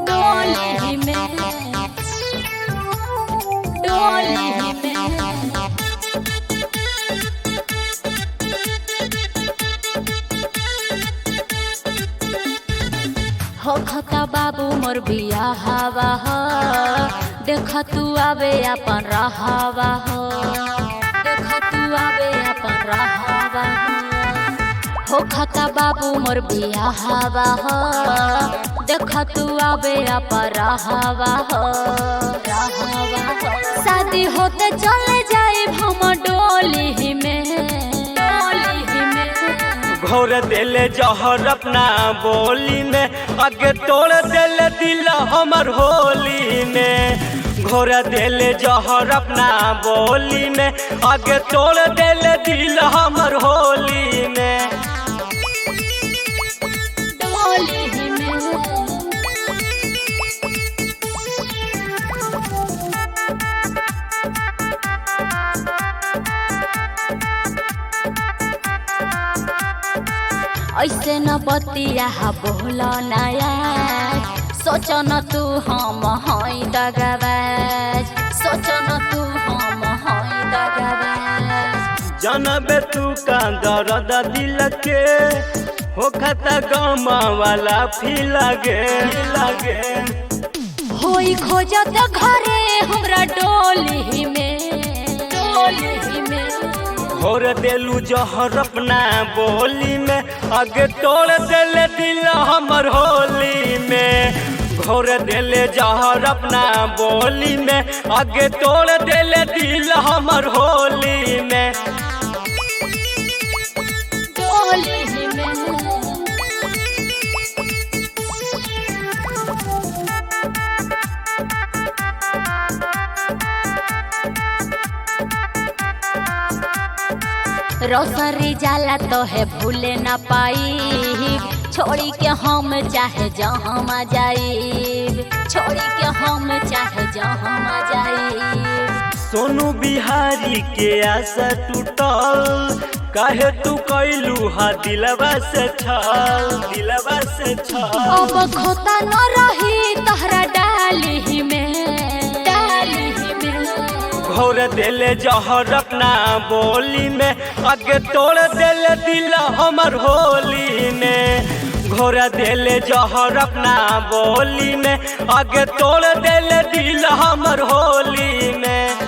डोली में डोली में हो खता बाबू मोर बिया हवा हो देख तू आवे अपन रहावा हो देख तू आवे अपन रहावा हो खता बाबू मोर बिया हवा हो देख तू आवे अपन रहावा हो शादी होते चले जाए हम डोली में घोर देले जहर अपना बोली में आगे तोड़ देले दिल हमर होली में घोर देले जहर अपना बोली में आगे तोड़ देले दिल हमर होली में डोली में ऐसे न बतिया बोल नया सोच न तू हम हई दगाबाज सोच न तू हम हई दगाबाज जनबे तू का दर्द दिल के हो खता गमा वाला फील लगे होई खोजत घरे हमरा डोली में घोर देलू जहर अपना बोली में आगे तोड़ देले दिल हमर होली में घोर देले जहर अपना बोली में आगे तोड़ देले दिल हमर होली में डोली में रोसरी जाला तो है भूले न पाई छोड़ी के हम चाहे जहाँ जाई छोड़ी के हम चाहे जहाँ जाई सोनू बिहारी के आशा टूटल काहे तू कैलू हा दिलवा से छल अब खोता न रही तहरा डाली में घोर देले जहर अपना बोली में आगे तोड़ देले दिल हमर होली में घोर देले जहर अपना बोली में आगे तोड़ देले दिल हमर होली में।